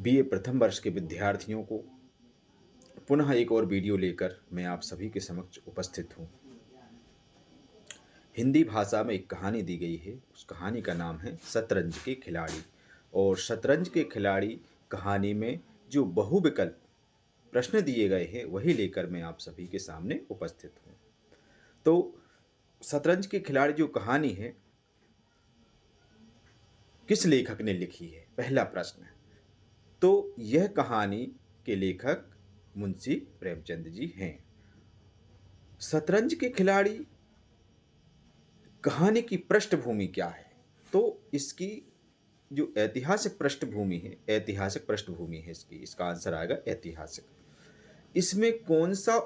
BA प्रथम वर्ष के विद्यार्थियों को पुनः एक और वीडियो लेकर मैं आप सभी के समक्ष उपस्थित हूँ। हिंदी भाषा में एक कहानी दी गई है। उस कहानी का नाम है शतरंज के खिलाड़ी। और शतरंज के खिलाड़ी कहानी में जो बहुविकल्प प्रश्न दिए गए हैं वही लेकर मैं आप सभी के सामने उपस्थित हूँ। तो शतरंज के खिलाड़ी जो कहानी है किस लेखक ने लिखी है, पहला प्रश्न। तो यह कहानी के लेखक मुंशी प्रेमचंद जी हैं। शतरंज के खिलाड़ी कहानी की पृष्ठभूमि क्या है? तो इसकी जो ऐतिहासिक पृष्ठभूमि है इसकी, इसका आंसर आएगा ऐतिहासिक। इसमें कौन सा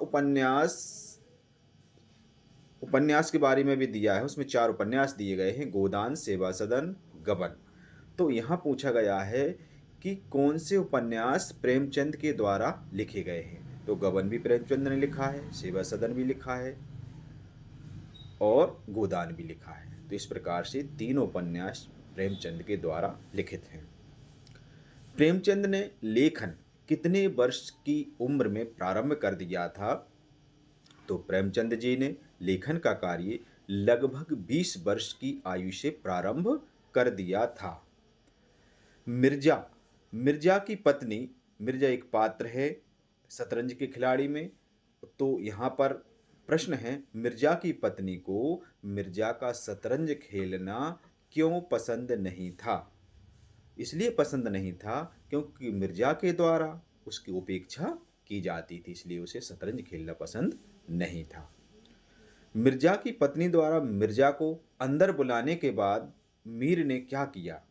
उपन्यास के बारे में भी दिया है। उसमें 4 उपन्यास दिए गए हैं, गोदान, सेवा सदन, गबन। तो यहाँ पूछा गया है कि कौन से उपन्यास प्रेमचंद के द्वारा लिखे गए हैं। तो गबन भी प्रेमचंद ने लिखा है, सेवा सदन भी लिखा है और गोदान भी लिखा है। तो इस प्रकार से 3 उपन्यास प्रेमचंद के द्वारा लिखित हैं। प्रेमचंद ने लेखन कितने वर्ष की उम्र में प्रारंभ कर दिया था? तो प्रेमचंद जी ने लेखन का कार्य लगभग 20 वर्ष की आयु से प्रारंभ कर दिया था। मिर्जा की पत्नी, मिर्जा एक पात्र है शतरंज के खिलाड़ी में। तो यहाँ पर प्रश्न है, मिर्जा की पत्नी को मिर्जा का शतरंज खेलना क्यों पसंद नहीं था? इसलिए पसंद नहीं था क्योंकि मिर्जा के द्वारा उसकी उपेक्षा की जाती थी, इसलिए उसे शतरंज खेलना पसंद नहीं था। मिर्जा की पत्नी द्वारा मिर्जा को अंदर बुलाने के बाद मीर ने क्या किया?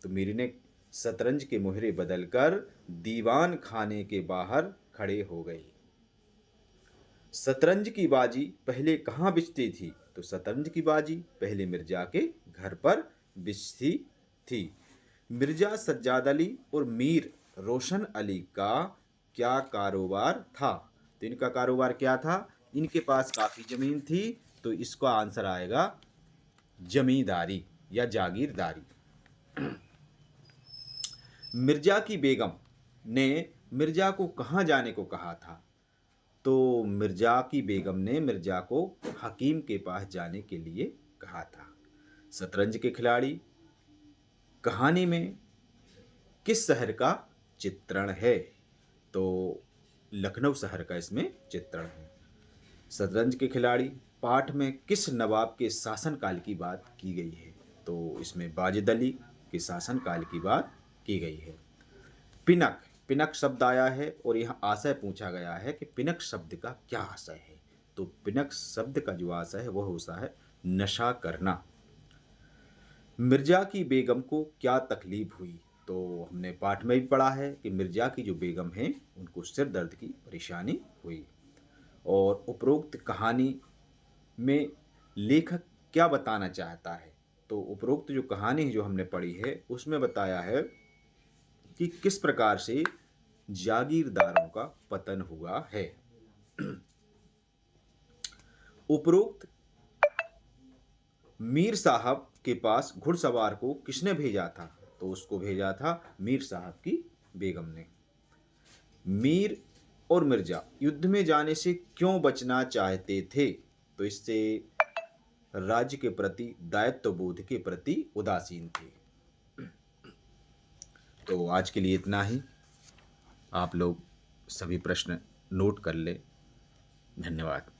तो मीर ने शतरंज के मोहरे बदलकर दीवान खाने के बाहर खड़े हो गए। शतरंज की बाजी पहले कहाँ बिछती थी? तो शतरंज की बाजी पहले मिर्जा के घर पर बिछती थी। मिर्जा सज्जाद अली और मीर रोशन अली का क्या कारोबार था? तो इनका कारोबार क्या था? इनके पास काफ़ी ज़मीन थी, तो इसका आंसर आएगा जमींदारी या जागीरदारी। मिर्जा की बेगम ने मिर्जा को कहाँ जाने को कहा था? तो मिर्जा की बेगम ने मिर्जा को हकीम के पास जाने के लिए कहा था। शतरंज के खिलाड़ी कहानी में किस शहर का चित्रण है? तो लखनऊ शहर का इसमें चित्रण है। शतरंज के खिलाड़ी पाठ में किस नवाब के शासनकाल की बात की गई है? तो इसमें वाजिद अली के शासनकाल की बात की गई है। पिनक शब्द आया है और यह आशय पूछा गया है कि पिनक शब्द का क्या आशय है। तो पिनक शब्द का जो आशय है वह होता है नशा करना। मिर्जा की बेगम को क्या तकलीफ हुई? तो हमने पाठ में भी पढ़ा है कि मिर्जा की जो बेगम है उनको सिर दर्द की परेशानी हुई। और उपरोक्त कहानी में लेखक क्या बताना चाहता है? तो उपरोक्त जो कहानी जो हमने पढ़ी है उसमें बताया है कि किस प्रकार से जागीरदारों का पतन हुआ है। उपरोक्त मीर साहब के पास घुड़सवार को किसने भेजा था? तो उसको भेजा था मीर साहब की बेगम ने। मीर और मिर्जा युद्ध में जाने से क्यों बचना चाहते थे? तो इससे राज्य के प्रति दायित्व बोध के प्रति उदासीन थे। तो आज के लिए इतना ही। आप लोग सभी प्रश्न नोट कर लें। धन्यवाद।